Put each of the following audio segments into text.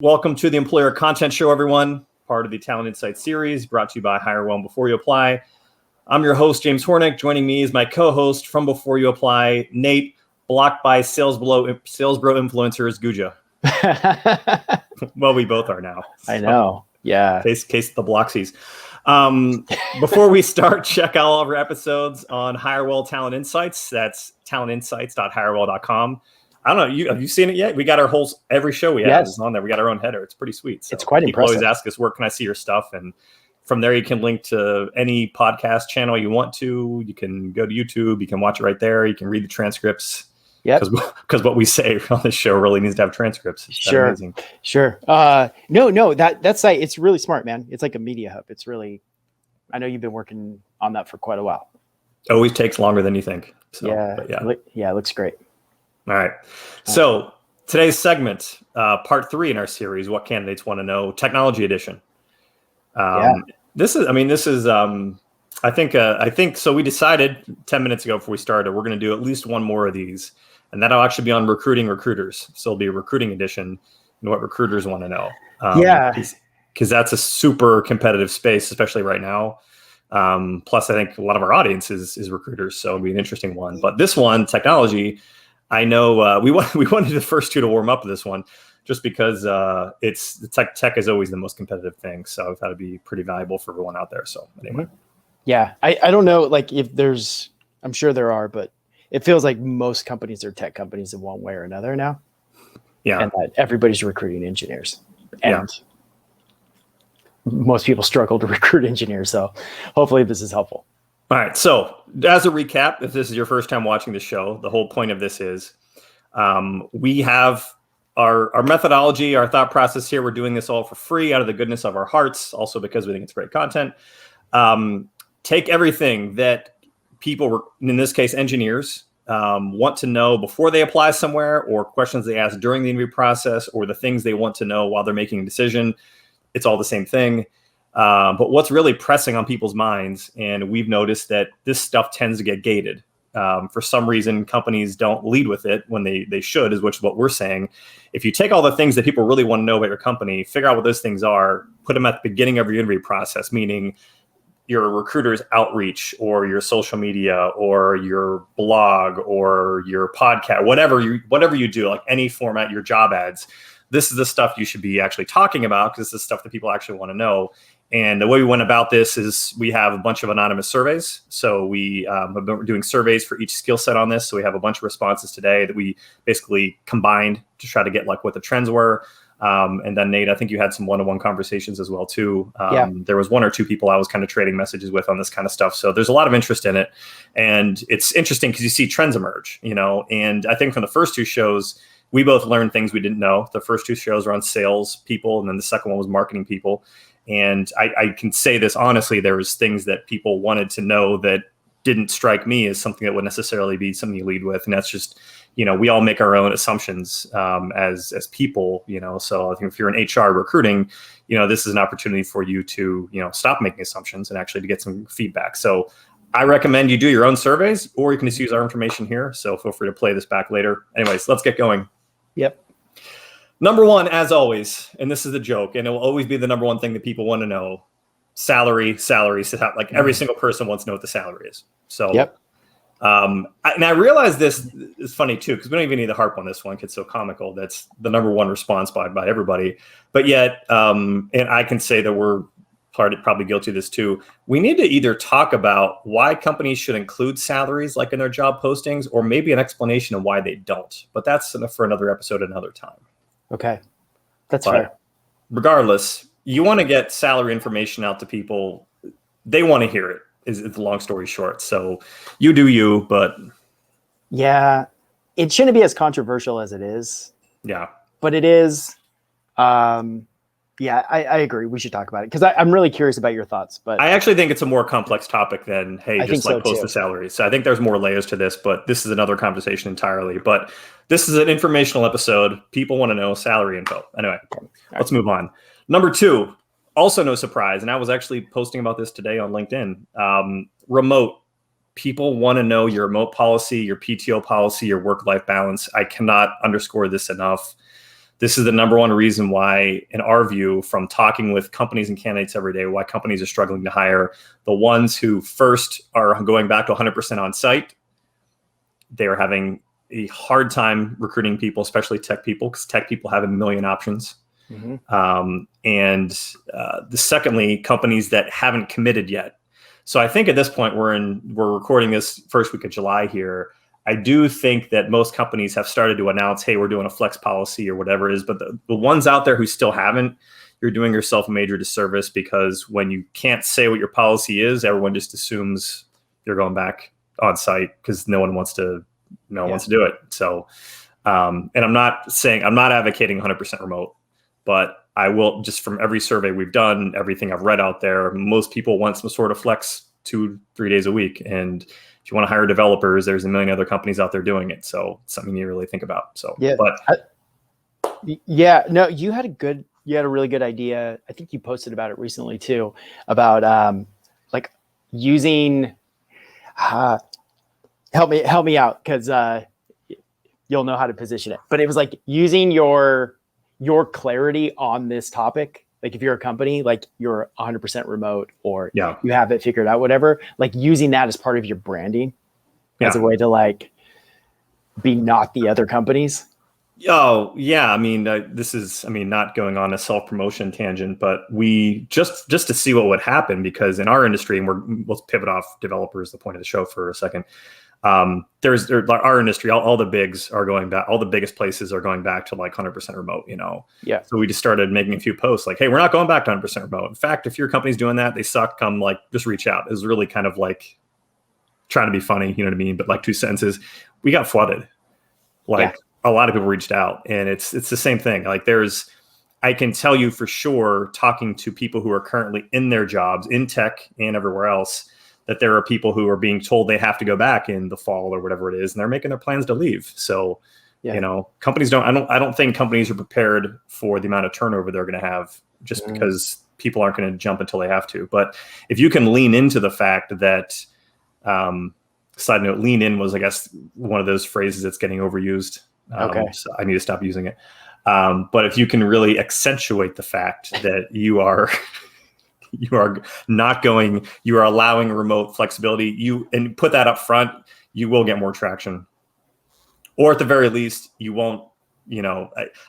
Welcome to the Employer Content Show, everyone. Part of the Talent Insights series brought to you by Hire Well Before You Apply. I'm your host, James Hornick. Joining me is my co-host from Before You Apply, Nate, blocked by Sales Bro influencers, Guggia. Well, we both are now. So. I know. Yeah. Case the Bloxies. Before we start, check out all of our episodes on HireWell Talent Insights. That's talentinsights.hirewell.com. I don't know. Have you seen it yet? We got our every show we have is on there. We got our own header. It's pretty sweet. So it's quite impressive. People always ask us, where can I see your stuff? And from there, you can link to any podcast channel you want to. You can go to YouTube. You can watch it right there. You can read the transcripts. Yeah. Because what we say on this show really needs to have transcripts. Sure. Amazing. Sure. No, that site, it's really smart, man. It's like a media hub. It's really, I know you've been working on that for quite a while. Always takes longer than you think. So, yeah, it looks great. All right. So today's segment, part 3 in our series, What Candidates Want to Know, Technology Edition. This is, I think, so we decided 10 minutes ago before we started, we're going to do at least one more of these, and that'll actually be on recruiting recruiters. So it'll be a recruiting edition and what recruiters want to know. Because that's a super competitive space, especially right now. Plus, I think a lot of our audience is recruiters, so it'll be an interesting one. But this one, technology, I know we wanted the first two to warm up with this one, just because it's the tech is always the most competitive thing. So I thought it'd be pretty valuable for everyone out there. So anyway, yeah, I don't know, like if there's, I'm sure there are, but it feels like most companies are tech companies in one way or another now. Yeah, and that everybody's recruiting engineers, and most people struggle to recruit engineers. So hopefully this is helpful. All right. So as a recap, if this is your first time watching the show, the whole point of this is we have our methodology, our thought process here. We're doing this all for free out of the goodness of our hearts, also because we think it's great content. Take everything that people, in this case, engineers, want to know before they apply somewhere, or questions they ask during the interview process, or the things they want to know while they're making a decision. It's all the same thing. But what's really pressing on people's minds, and we've noticed that this stuff tends to get gated. For some reason, companies don't lead with it when they should, which is what we're saying. If you take all the things that people really want to know about your company, figure out what those things are, put them at the beginning of your interview process, meaning your recruiter's outreach or your social media or your blog or your podcast, whatever you do, like any format, your job ads. This is the stuff you should be actually talking about, because this is stuff that people actually want to know. And the way we went about this is we have a bunch of anonymous surveys. So we have been doing surveys for each skill set on this. So we have a bunch of responses today that we basically combined to try to get like what the trends were. And then Nate, I think you had some one-on-one conversations as well too. There was 1 or 2 people I was kind of trading messages with on this kind of stuff. So there's a lot of interest in it. And it's interesting because you see trends emerge, and I think from the first 2 shows, we both learned things we didn't know. The first 2 shows were on sales people, and then the second one was marketing people. And I can say this honestly, there was things that people wanted to know that didn't strike me as something that would necessarily be something you lead with. And that's just, we all make our own assumptions as people, so I think if you're in HR recruiting, this is an opportunity for you to, stop making assumptions and actually to get some feedback. So I recommend you do your own surveys, or you can just use our information here. So feel free to play this back later. Anyways, let's get going. Yep. Number 1, as always, and this is a joke, and it will always be the number 1 thing that people want to know: salary. Like every single person wants to know what the salary is. So, yep. And I realize this is funny too, because we don't even need to harp on this one. It's so comical. That's the number 1 response by everybody. But yet, and I can say that we're probably guilty of this too. We need to either talk about why companies should include salaries like in their job postings, or maybe an explanation of why they don't. But that's for another episode another time. Okay. That's fair. Regardless, you want to get salary information out to people. They want to hear it, is the long story short. So you do you, but. Yeah, it shouldn't be as controversial as it is. Yeah. But it is. Yeah, I agree. We should talk about it, because I'm really curious about your thoughts. But I actually think it's a more complex topic than, hey, just like post the salaries. So I think there's more layers to this, but this is another conversation entirely. But this is an informational episode. People want to know salary info. Anyway, let's move on. Number 2, also no surprise, and I was actually posting about this today on LinkedIn. Remote. People want to know your remote policy, your PTO policy, your work-life balance. I cannot underscore this enough. This is the number one reason why, in our view, from talking with companies and candidates every day, why companies are struggling to hire. The ones who first are going back to 100% on site, they are having a hard time recruiting people, especially tech people, because tech people have a million options. Secondly, companies that haven't committed yet. So I think at this point we're recording this first week of July here. I do think that most companies have started to announce, hey, we're doing a flex policy or whatever it is. But the ones out there who still haven't, you're doing yourself a major disservice, because when you can't say what your policy is, everyone just assumes you're going back on site because no one wants to do it. So, and I'm not advocating 100% remote, but I will, just from every survey we've done, everything I've read out there, most people want some sort of flex 2-3 days a week. And if you want to hire developers, there's a million other companies out there doing it. So it's something you really think about. So, yeah, but no, you had a really good idea. I think you posted about it recently too, about like using, help me out, because you'll know how to position it. But it was like using your clarity on this topic. Like if you're a company, like you're 100% remote, or you have it figured out, whatever, like using that as part of your branding as a way to like be not the other companies. Oh yeah. I mean, not going on a self-promotion tangent, but we just to see what would happen, because in our industry, and let's pivot off developers, the point of the show, for a second. There's our industry, all the bigs are going back, all the biggest places are going back to like 100% remote, Yeah. So we just started making a few posts like, hey, we're not going back to 100% remote. In fact, if your company's doing that, they suck, come like, just reach out. It was really kind of like trying to be funny, you know what I mean? But like 2 sentences, we got flooded. Like a lot of people reached out, and it's the same thing. Like I can tell you for sure, talking to people who are currently in their jobs in tech and everywhere else, that there are people who are being told they have to go back in the fall or whatever it is, and they're making their plans to leave. So, companies I don't think companies are prepared for the amount of turnover they're going to have, just because people aren't going to jump until they have to. But if you can lean into the fact that, side note, lean in was, I guess, one of those phrases that's getting overused. So I need to stop using it. But if you can really accentuate the fact that you are allowing remote flexibility, and put that up front, you will get more traction. Or at the very least, you won't,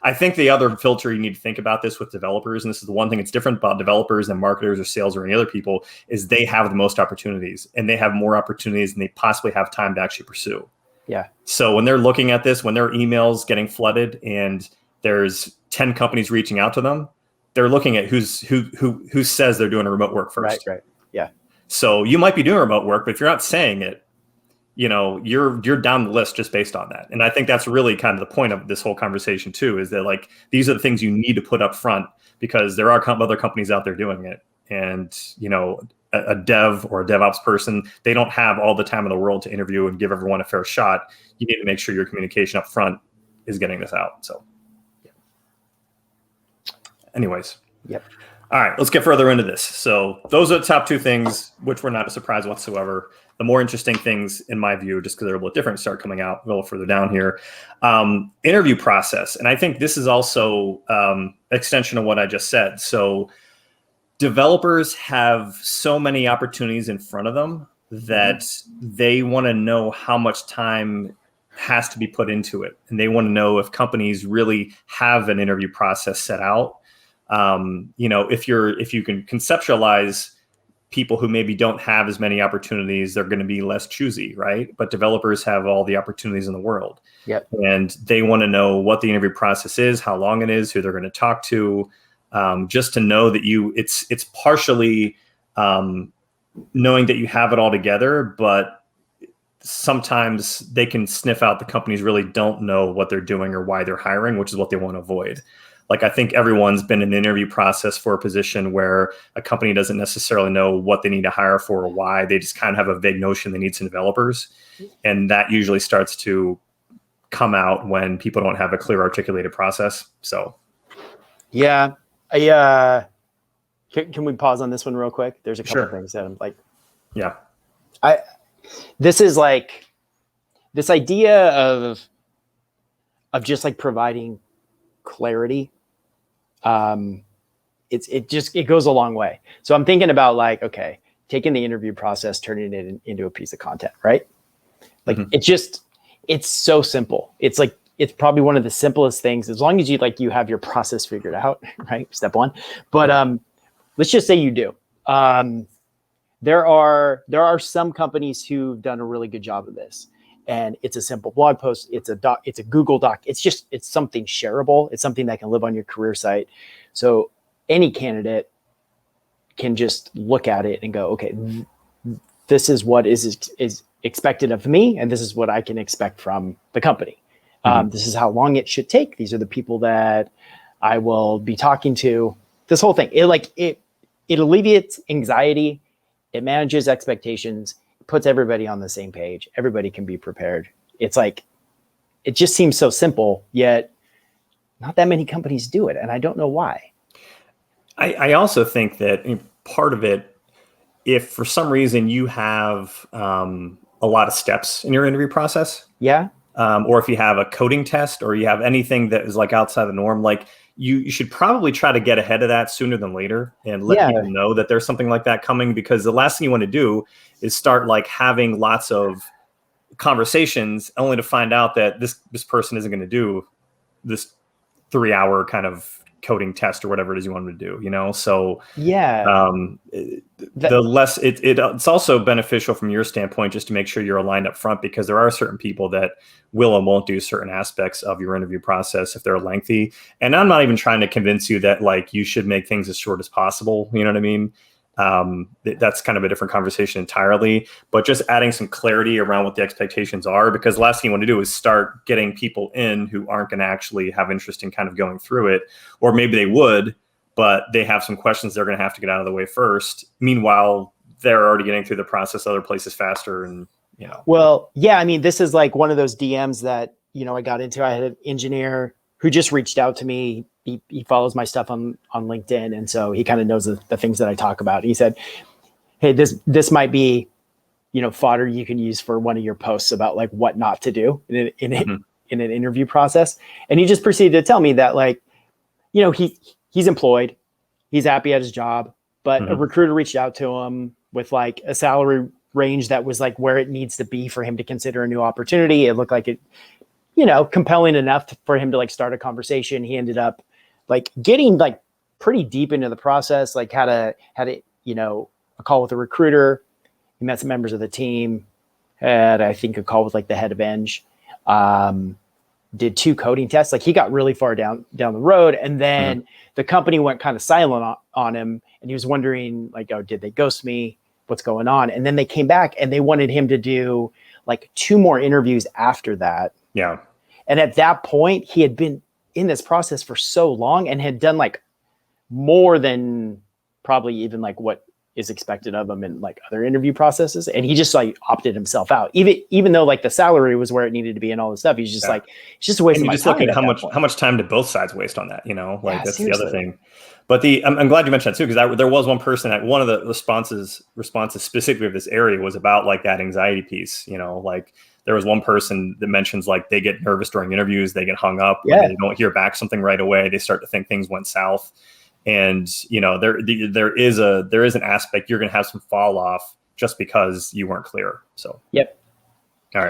I think the other filter you need to think about this with developers, and this is the one thing that's different about developers than marketers or sales or any other people, is they have the most opportunities, and they have more opportunities than they possibly have time to actually pursue. Yeah. So when they're looking at this, when their emails getting flooded and there's 10 companies reaching out to them, they're looking at who says they're doing a remote work first. Right. Yeah. So you might be doing remote work, but if you're not saying it, you're down the list just based on that. And I think that's really kind of the point of this whole conversation too, is that like, these are the things you need to put up front, because there are other companies out there doing it. And, a dev or a DevOps person, they don't have all the time in the world to interview and give everyone a fair shot. You need to make sure your communication up front is getting this out. So anyways. Yep. All right, let's get further into this. So those are the top 2 things, which were not a surprise whatsoever. The more interesting things, in my view, just because they're a little different, start coming out a little further down here. Interview process. And I think this is also extension of what I just said. So developers have so many opportunities in front of them that they want to know how much time has to be put into it. And they want to know if companies really have an interview process set out. If you can conceptualize people who maybe don't have as many opportunities, they're going to be less choosy, right? But developers have all the opportunities in the world. Yep. And they want to know what the interview process is, how long it is, who they're going to talk to, just to know that it's partially knowing that you have it all together, but sometimes they can sniff out the companies really don't know what they're doing or why they're hiring, which is what they want to avoid. Like, I think everyone's been in an interview process for a position where a company doesn't necessarily know what they need to hire for or why. They just kind of have a vague notion they need some developers. And that usually starts to come out when people don't have a clear articulated process. So, yeah. Can we pause on this one real quick? There's a couple of things that I'm like, this is like this idea of just like providing clarity, it goes a long way. So I'm thinking about like, okay, taking the interview process, turning it into a piece of content, right? Like it's so simple. It's like, it's probably one of the simplest things, as long as you have your process figured out, right? Step one. But let's just say you do. There are some companies who've done a really good job of this, and it's a simple blog post. It's a Google Doc. It's something shareable. It's something that can live on your career site. So any candidate can just look at it and go, okay, this is what is expected of me, and this is what I can expect from the company. This is how long it should take. These are the people that I will be talking to. This whole thing, it alleviates anxiety. It manages expectations, puts everybody on the same page. Everybody can be prepared. It's like, it just seems so simple, yet not that many companies do it. And I don't know why. I also think that part of it, if for some reason you have a lot of steps in your interview process, or if you have a coding test, or you have anything that is like outside the norm, like you should probably try to get ahead of that sooner than later and let people know that there's something like that coming, because the last thing you want to do is start like having lots of conversations only to find out that this person isn't going to do this 3-hour kind of coding test or whatever it is you want them to do, So the less it's also beneficial from your standpoint, just to make sure you're aligned up front, because there are certain people that will and won't do certain aspects of your interview process if they're lengthy. And I'm not even trying to convince you that like you should make things as short as possible. You know what I mean? That's kind of a different conversation entirely, but just adding some clarity around what the expectations are, because the last thing you want to do is start getting people in who aren't going to actually have interest in kind of going through it, or maybe they would, but they have some questions they're going to have to get out of the way first. Meanwhile, they're already getting through the process other places faster. And, Well, yeah, I mean, this is like one of those DMs that, I got into. I had an engineer who just reached out to me. He follows my stuff on LinkedIn. And so he kind of knows the things that I talk about. He said, hey, this might be, fodder you can use for one of your posts about like what not to do in an interview process. And he just proceeded to tell me that like, he's employed, he's happy at his job, but a recruiter reached out to him with like a salary range that was like where it needs to be for him to consider a new opportunity. It looked like it, compelling enough for him to like start a conversation. He ended up like getting like pretty deep into the process, like had a call with a recruiter. He met some members of the team, had I think a call with like the head of Eng, did 2 coding tests. Like he got really far down the road, and then the company went kind of silent on him, and he was wondering like, oh, did they ghost me? What's going on? And then they came back and they wanted him to do like 2 more interviews after that. Yeah. And at that point, he had been in this process for so long and had done like more than probably even like what is expected of him in like other interview processes. And he just like opted himself out, even though like the salary was where it needed to be and all this stuff. He's just like, it's just a waste of my time. Just look at how much time did both sides waste on that, that's seriously. The other thing. But I'm glad you mentioned that too, because there was one person at one of the responses specifically of this area was about like that anxiety piece, like there was one person that mentions like they get nervous during interviews, they get hung up, when they don't hear back something right away, they start to think things went south. And, there is an aspect you're going to have some fall off just because you weren't clear. So, All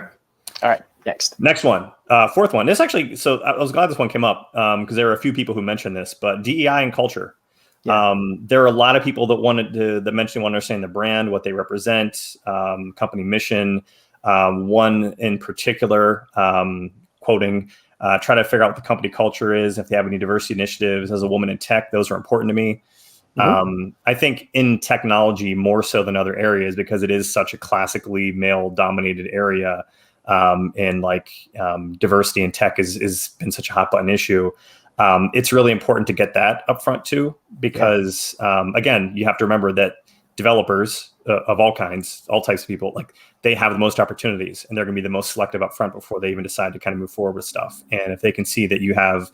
right. Next one. 4th one. This actually, so I was glad this one came up because there are a few people who mentioned this, but DEI and culture. Yeah. There are a lot of people that want to understand the brand, what they represent, company mission. One in particular, quoting, try to figure out what the company culture is, if they have any diversity initiatives. As a woman in tech, those are important to me. I think in technology more so than other areas, because it is such a classically male-dominated area, and like diversity in tech is been such a hot button issue. It's really important to get that up front too, because again, you have to remember that developers of all kinds, all types of people, like they have the most opportunities and they're going to be the most selective up front before they even decide to kind of move forward with stuff. And if they can see that you have,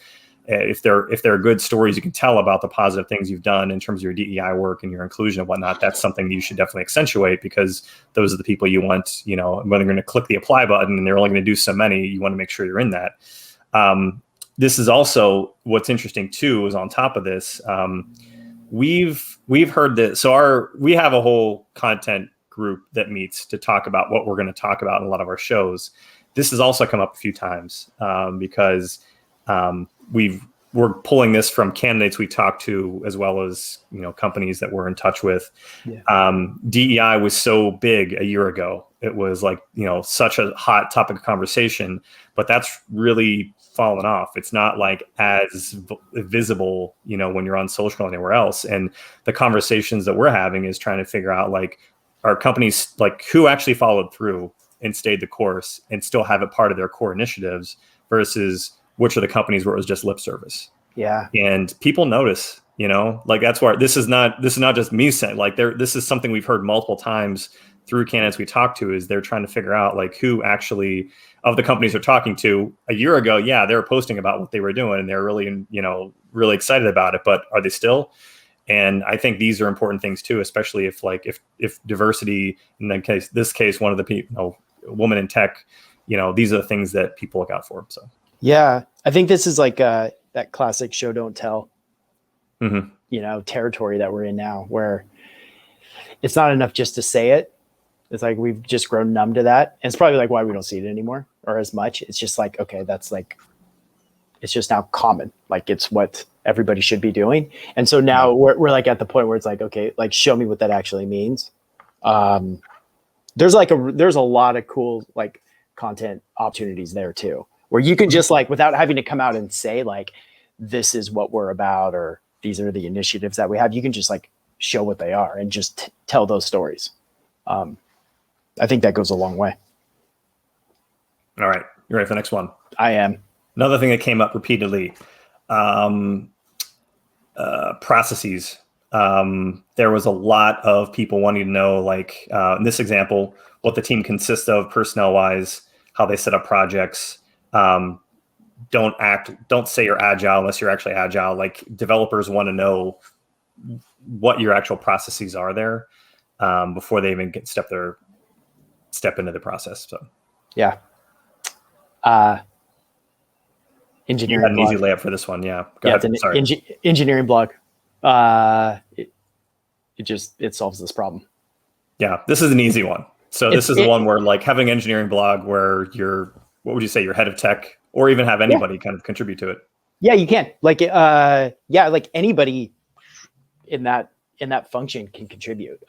if there are good stories you can tell about the positive things you've done in terms of your DEI work and your inclusion and whatnot, that's something that you should definitely accentuate, because those are the people you want, when they're going to click the apply button and they're only going to do so many, you want to make sure you're in that. this is also what's interesting too, is on top of this, we've heard that. So we have a whole content group that meets to talk about what we're going to talk about in a lot of our shows. This has also come up a few times because we're pulling this from candidates we talked to, as well as, you know, companies that we're in touch with. Yeah. DEI was so big a year ago. It was like, you know, such a hot topic of conversation, but that's really fallen off. It's not like as visible, you know, when you're on social or anywhere else. And the conversations that we're having is trying to figure out, like, are companies, like, who actually followed through and stayed the course and still have it part of their core initiatives versus which are the companies where it was just lip service. Yeah. And people notice, you know, like, that's where this is not just me saying, like, this is something we've heard multiple times through candidates we talk to, is they're trying to figure out, like, who actually, of the companies they're talking to a year ago, yeah, they were posting about what they were doing and they're really, you know, really excited about it, but are they still? And I think these are important things too, especially if, like, if diversity, in this case, one of the people, you know, woman in tech, you know, these are the things that people look out for. So, yeah, I think this is like that classic show, don't tell, you know, territory that we're in now, where it's not enough just to say it. It's like, we've just grown numb to that. And it's probably like why we don't see it anymore or as much. It's just like, okay, that's like, it's just now common. Like, it's what everybody should be doing. And so now we're like at the point where it's like, okay, like, show me what that actually means. There's a lot of cool, like, content opportunities there too, where you can just, like, without having to come out and say, like, this is what we're about, or these are the initiatives that we have, you can just, like, show what they are and just tell those stories. I think that goes a long way. All right. You ready for the next one? I am. Another thing that came up repeatedly, processes. There was a lot of people wanting to know, like, in this example, what the team consists of personnel wise, how they set up projects. Don't say you're agile unless you're actually agile. Like, developers want to know what your actual processes are there before they even step into the process. So, yeah. Engineering. You had an easy layup for this one. Yeah. Go ahead. Sorry. Engineering blog. It solves this problem. Yeah. This is an easy one. So this is the one where, like, having an engineering blog where what would you say, your head of tech, or even have anybody kind of contribute to it? Yeah, you can. Like, like anybody in that function can contribute.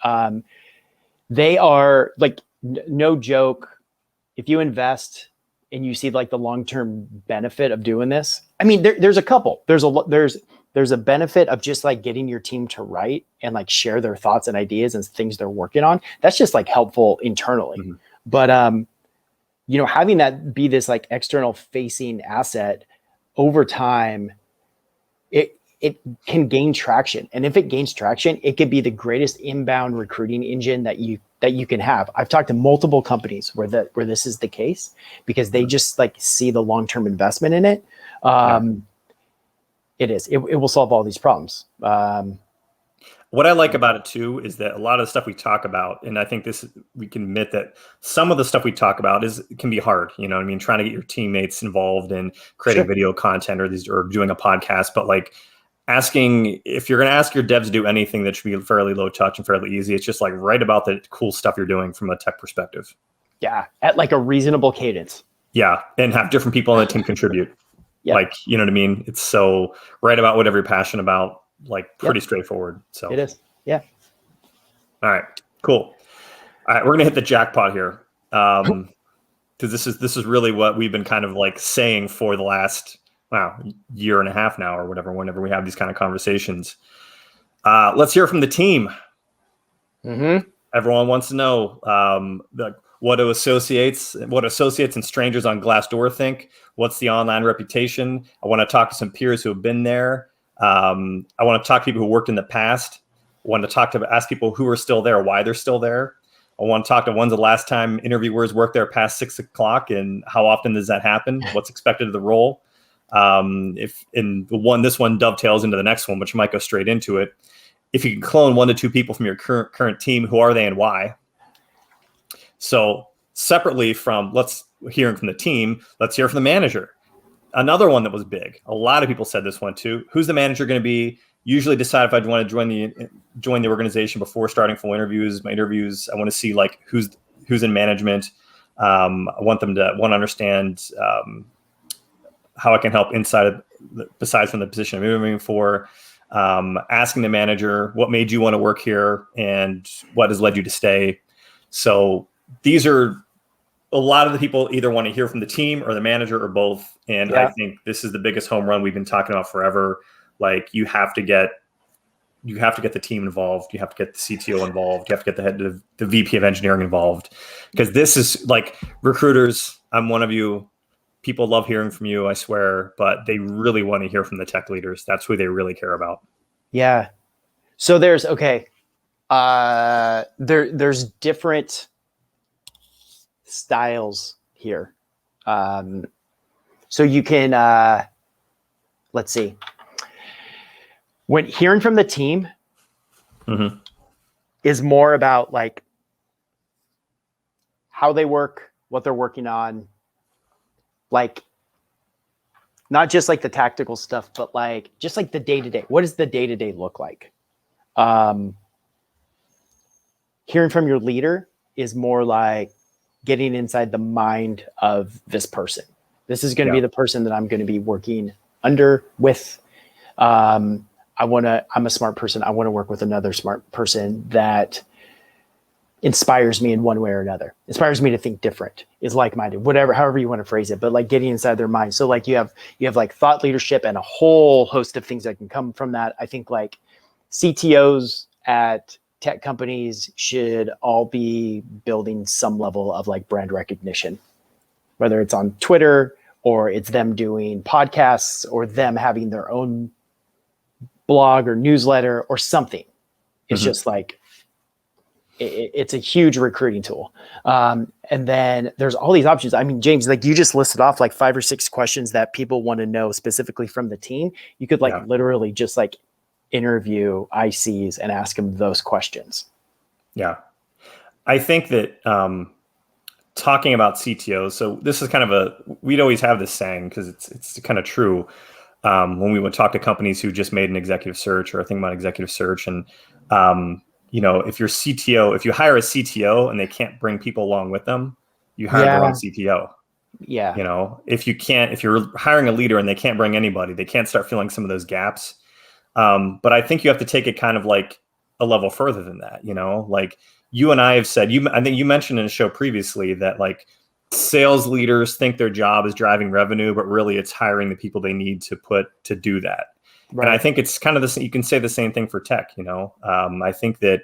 They are, like, no joke, if you invest and you see, like, the long-term benefit of doing this. I mean, there's a couple. There's a benefit of just, like, getting your team to write and, like, share their thoughts and ideas and things they're working on. That's just, like, helpful internally. Mm-hmm. But you know, having that be this, like, external facing asset over time, it can gain traction. And if it gains traction, it could be the greatest inbound recruiting engine that you can have. I've talked to multiple companies where this is the case, because they just, like, see the long-term investment in it. It will solve all these problems. What I like about it too is that a lot of the stuff we talk about, and I think we can admit that some of the stuff we talk about can be hard. You know what I mean? Trying to get your teammates involved in creating video content or doing a podcast, but, like, if you're going to ask your devs to do anything, that should be fairly low touch and fairly easy. It's just, like, write about the cool stuff you're doing from a tech perspective. Yeah. At, like, a reasonable cadence. Yeah. And have different people on the team contribute. Yeah. Like, you know what I mean? It's so write about whatever you're passionate about, like, pretty straightforward. So it is. Yeah. All right, cool. All right. We're going to hit the jackpot here. Cause this is really what we've been kind of, like, saying for the last, year and a half now, or whatever, whenever we have these kind of conversations. Let's hear from the team. Mm-hmm. Everyone wants to know what associates and strangers on Glassdoor think. What's the online reputation? I want to talk to some peers who have been there. I want to talk to people who worked in the past. I want to ask people who are still there, why they're still there. I want to talk to when's the last time interviewers worked there past 6 o'clock, and how often does that happen? What's expected of the role? This one dovetails into the next one, which might go straight into it. If you can clone 1 to 2 people from your current team, who are they and why? So separately from hearing from the team, let's hear from the manager. another one that was big. A lot of people said this one too. Who's the manager going to be? Usually decide if I'd want to join the organization before starting full interviews. My interviews, I want to see like who's in management. I want them to understand how I can help besides from the position I'm moving for. Asking the manager, what made you want to work here and what has led you to stay? So these are a lot of the people either want to hear from the team or the manager or both. And I think this is the biggest home run we've been talking about forever. Like you have to get the team involved. You have to get the CTO involved. You have to get the VP of engineering involved, because this is like recruiters. I'm one of you. People love hearing from you, I swear, but they really want to hear from the tech leaders. That's who they really care about. Yeah. So there's there's different styles here. So you can let's see. When hearing from the team is more about like how they work, what they're working on, like not just like the tactical stuff, but like just like the day-to-day. What does the day-to-day look like? Hearing from your leader is more like getting inside the mind of this person. This is going to be the person that I'm going to be working under with. I'm a smart person. I want to work with another smart person that inspires me in one way or another, inspires me to think different, is like-minded, whatever, however you want to phrase it, but like getting inside their mind. So like you have like thought leadership and a whole host of things that can come from that. I think like CTOs at tech companies should all be building some level of like brand recognition, whether it's on Twitter or it's them doing podcasts or them having their own blog or newsletter or something. It's just like, it's a huge recruiting tool. And then there's all these options. I mean, James, like you just listed off like 5 or 6 questions that people want to know specifically from the team. You could like literally just like interview ICs and ask them those questions. Yeah. I think that talking about CTOs, so this is kind of we'd always have this saying because it's kind of true. When we would talk to companies who just made an executive search or think about executive search, and if your CTO, if you hire a CTO and they can't bring people along with them, you hire their own CTO. Yeah. If you're hiring a leader and they can't bring anybody, they can't start filling some of those gaps. But I think you have to take it kind of like a level further than that. Like you and I have said, I think you mentioned in a show previously that like sales leaders think their job is driving revenue, but really it's hiring the people they need to do that. Right. And I think it's kind of the same. You can say the same thing for tech. I think that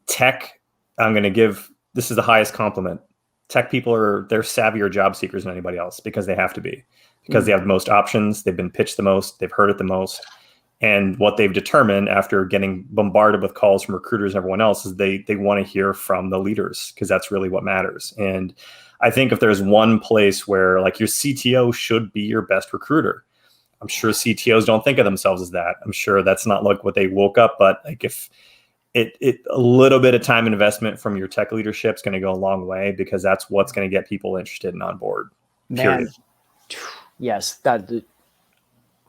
tech, this is the highest compliment. Tech people they're savvier job seekers than anybody else because they have to be, because they have the most options. They've been pitched the most. They've heard it the most. And what they've determined after getting bombarded with calls from recruiters and everyone else is they want to hear from the leaders, because that's really what matters. And I think if there's one place where like your CTO should be your best recruiter, I'm sure CTOs don't think of themselves as that. I'm sure that's not like what they woke up, but like if a little bit of time investment from your tech leadership is going to go a long way, because that's what's going to get people interested and on board. Period. Man, yes,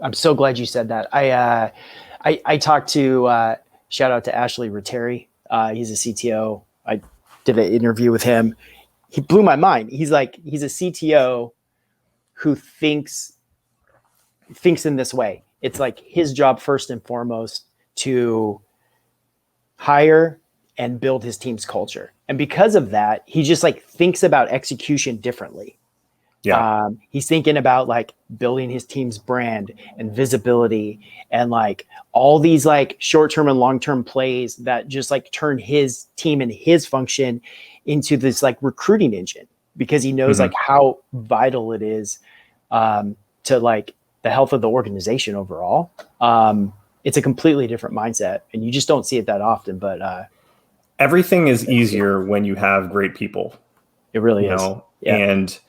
I'm so glad you said that. I talked to shout out to Ashley Ratteri. He's a CTO. I did an interview with him. He blew my mind. He's a CTO who thinks in this way. It's like his job first and foremost to hire and build his team's culture. And because of that, he just like thinks about execution differently. Yeah. He's thinking about like building his team's brand and visibility and like all these like short-term and long-term plays that just like turn his team and his function into this like recruiting engine, because he knows like how vital it is to like the health of the organization overall. It's a completely different mindset, and you just don't see it that often, but everything is easier when you have great people. It really is. Yeah. And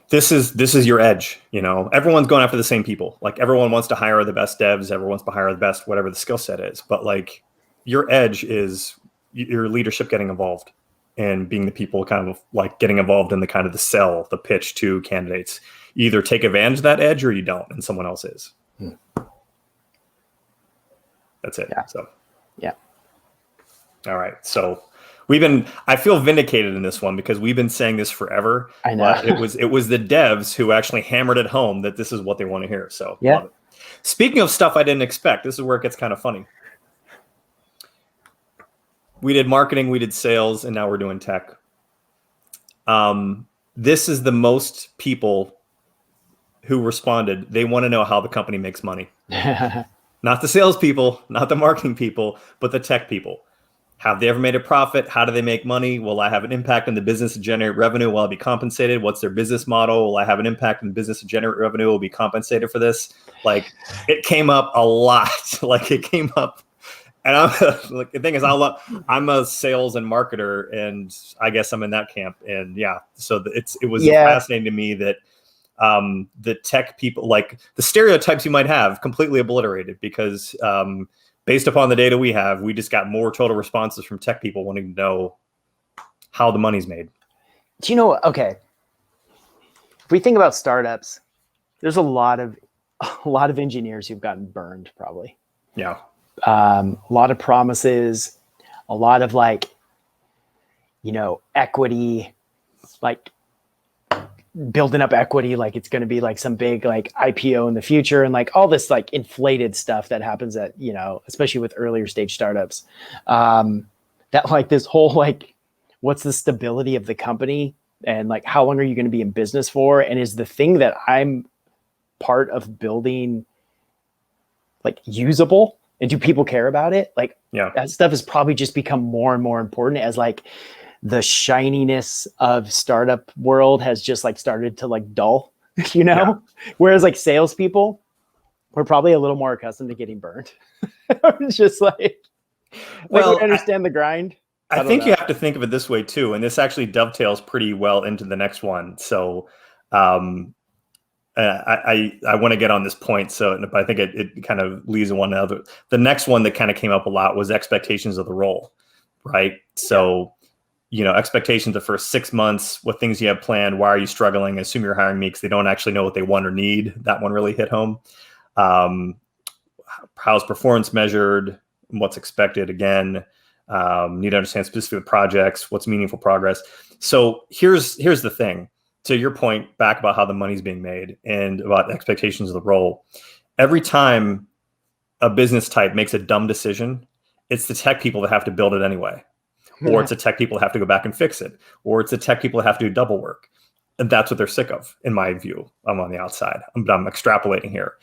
this is your edge. Everyone's going after the same people. Like everyone wants to hire the best devs. Everyone wants to hire the best, whatever the skill set is. But like your edge is your leadership getting involved and being the people kind of like getting involved in the kind of the sell, the pitch to candidates. You either take advantage of that edge or you don't, and someone else is. That's it. Yeah. So, yeah. All right. So I feel vindicated in this one because we've been saying this forever. I know. But it was the devs who actually hammered it home that this is what they want to hear. So yeah. love it. Speaking of stuff I didn't expect, this is where it gets kind of funny. We did marketing, we did sales, and now we're doing tech. This is the most people who responded. They want to know how the company makes money. Not the salespeople, not the marketing people, but the tech people. Have they ever made a profit? How do they make money? Will I have an impact on the business to generate revenue? Will I be compensated? What's their business model? Will I have an impact on the business to generate revenue? Will I be compensated for this? Like, it came up a lot. Like, it came up. And like, the thing is, I'm a sales and marketer, and I guess I'm in that camp. And yeah, so it was fascinating to me that the tech people, like the stereotypes you might have, completely obliterated because based upon the data we have, we just got more total responses from tech people wanting to know how the money's made. Do you know? Okay, if we think about startups, there's a lot of engineers who've gotten burned, probably. Yeah. A lot of promises, a lot of equity, like building up equity, like it's going to be like some big like IPO in the future, and like all this like inflated stuff that happens at, especially with earlier stage startups. That like this whole like, what's the stability of the company, and like how long are you going to be in business for, and is the thing that I'm part of building like usable? And do people care about it? Like, that stuff has probably just become more and more important as like the shininess of startup world has just like started to like dull, Whereas like salespeople, we're probably a little more accustomed to getting burned. It's just like we understand the grind. I think you have to think of it this way too. And this actually dovetails pretty well into the next one. So, I want to get on this point, but I think it kind of leads in one another. The next one that kind of came up a lot was expectations of the role, right? So, expectations the first 6 months, what things you have planned, why are you struggling? Assume you're hiring me because they don't actually know what they want or need. That one really hit home. How's performance measured? What's expected? Again, need to understand specific projects. What's meaningful progress? So here's the thing. To your point back about how the money's being made and about expectations of the role, every time a business type makes a dumb decision, it's the tech people that have to build it anyway. Or it's the tech people that have to go back and fix it. Or it's the tech people that have to do double work. And that's what they're sick of, in my view. I'm on the outside, but I'm extrapolating here.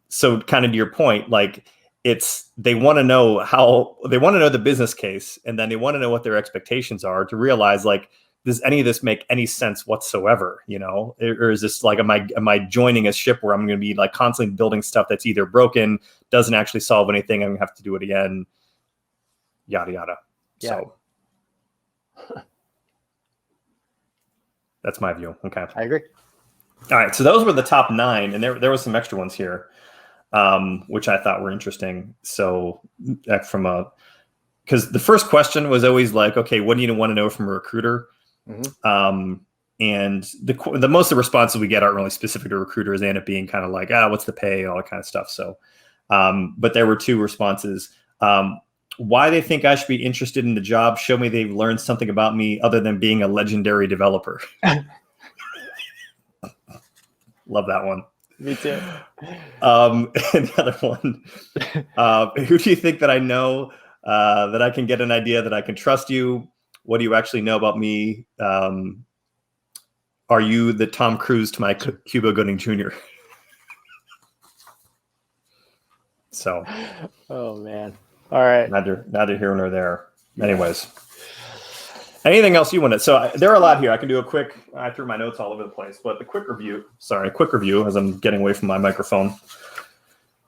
So kind of to your point, like they want to know the business case, and then they want to know what their expectations are to realize like, does any of this make any sense whatsoever? Or is this like, am I joining a ship where I'm going to be like constantly building stuff that's either broken, doesn't actually solve anything, I'm going to have to do it again, yada, yada. Yeah. So that's my view. Okay. I agree. All right. So those were the top 9, and there was some extra ones here, which I thought were interesting. So because the first question was always like, okay, what do you want to know from a recruiter? Mm-hmm. And the most of the responses we get aren't really specific to recruiters. They end up being kind of like, what's the pay, all that kind of stuff. So, but there were 2 responses. Why they think I should be interested in the job. Show me they've learned something about me other than being a legendary developer. Love that one. Me too. And the other one, who do you think that I know, that I can get an idea, that I can trust you? What do you actually know about me? Are you the Tom Cruise to my Cuba Gooding Jr.? So. Oh man. All right. Neither here nor there. Anyways. Anything else you want to? So there are a lot here. I can do a quick. I threw my notes all over the place, but the quick review as I'm getting away from my microphone.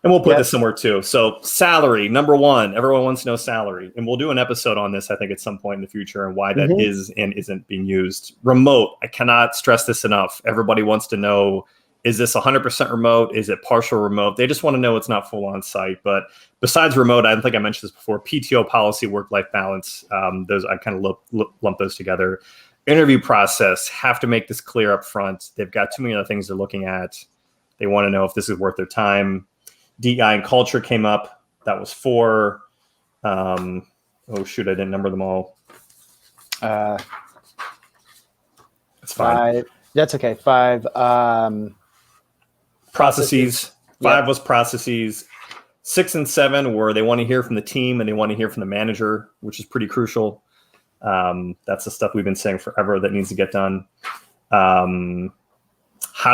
And we'll put this somewhere too. So salary, number 1, everyone wants to know salary. And we'll do an episode on this, I think, at some point in the future, and why that is and isn't being used. Remote, I cannot stress this enough. Everybody wants to know, is this 100% remote? Is it partial remote? They just want to know it's not full on site. But besides remote, I think I mentioned this before, PTO policy, work-life balance, those I kind of lump those together. interview process, have to make this clear up front. They've got too many other things they're looking at. They want to know if this is worth their time. DEI and culture came up. That was 4. Oh, shoot, I didn't number them all. It's fine. 5. That's okay. 5. Processes. 5 Yep. was processes. 6 and 7 were they want to hear from the team and they want to hear from the manager, which is pretty crucial. That's the stuff we've been saying forever that needs to get done. How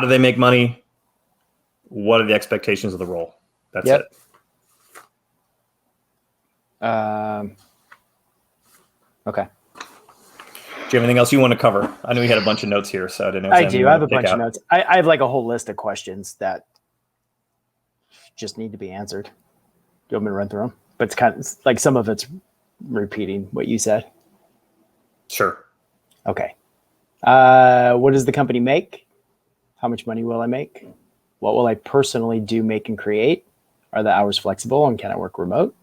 do they make money? What are the expectations of the role? That's it. Okay. Do you have anything else you want to cover? I know you had a bunch of notes here, so I didn't know. I do. I have a bunch of notes. I have like a whole list of questions that just need to be answered. Do you want me to run through them? But it's kind of like some of it's repeating what you said. Sure. Okay. What does the company make? How much money will I make? What will I personally do, make, and create? Are the hours flexible and can I work remote?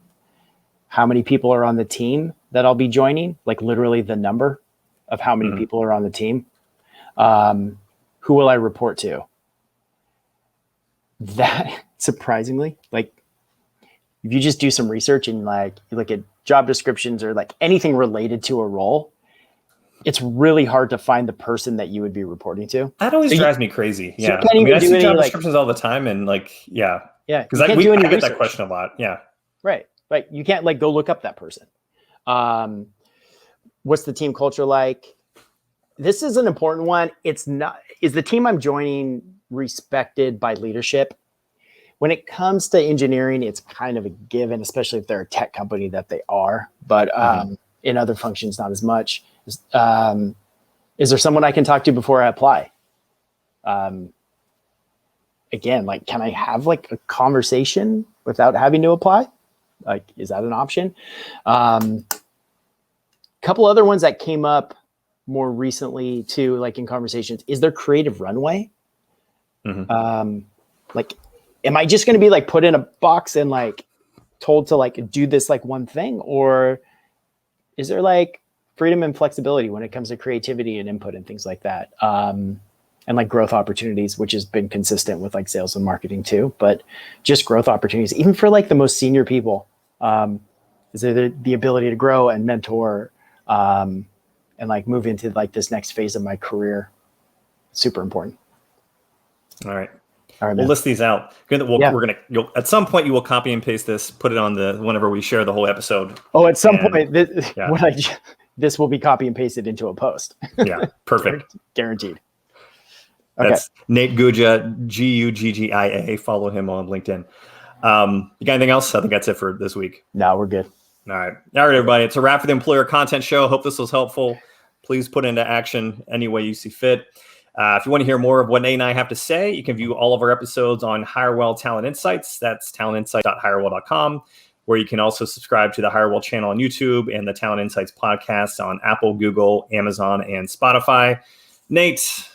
How many people are on the team that I'll be joining? Like literally the number of how many people are on the team. Who will I report to? That surprisingly, like if you just do some research and like you look at job descriptions or like anything related to a role, it's really hard to find the person that you would be reporting to. That always drives me crazy. So you Yeah. can't I mean, even I do see any, job like- descriptions all the time and like, yeah. Yeah. Because you I can't do any get that research. question a lot. Yeah. Right. Like you can't like go look up that person. What's the team culture like? This is an important one. It's not, is the team I'm joining respected by leadership? When it comes to engineering, it's kind of a given, especially if they're a tech company that they are, but in other functions, not as much. Is there someone I can talk to before I apply? Again, like, can I have like a conversation without having to apply? Like, is that an option? Couple other ones that came up more recently too, like in conversations, is there creative runway? Like, am I just going to be like put in a box and like told to like do this like one thing, or is there like freedom and flexibility when it comes to creativity and input and things like that? And like growth opportunities, which has been consistent with like sales and marketing too, but just growth opportunities, even for like the most senior people. Is there the ability to grow and mentor and like move into like this next phase of my career? Super important. All right. All right, We'll man. list these out. You'll at some point you will copy and paste this, put it on whenever we share the whole episode. Oh, at some And- point, this will be copy and pasted into a post. Yeah, perfect. Guaranteed. Okay. That's Nate Guggia, Guggia. Follow him on LinkedIn. You got anything else? I think that's it for this week. No, we're good. All right, everybody. It's a wrap for the Employer Content Show. Hope this was helpful. Please put into action any way you see fit. If you want to hear more of what Nate and I have to say, you can view all of our episodes on HireWell Talent Insights. That's talentinsights.hirewell.com, where you can also subscribe to the HireWell channel on YouTube and the Talent Insights podcast on Apple, Google, Amazon, and Spotify. Nate,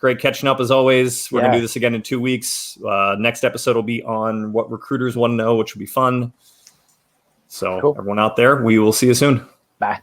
great catching up as always. We're going to do this again in 2 weeks. Next episode will be on what recruiters want to know, which will be fun. So Everyone out there, we will see you soon. Bye.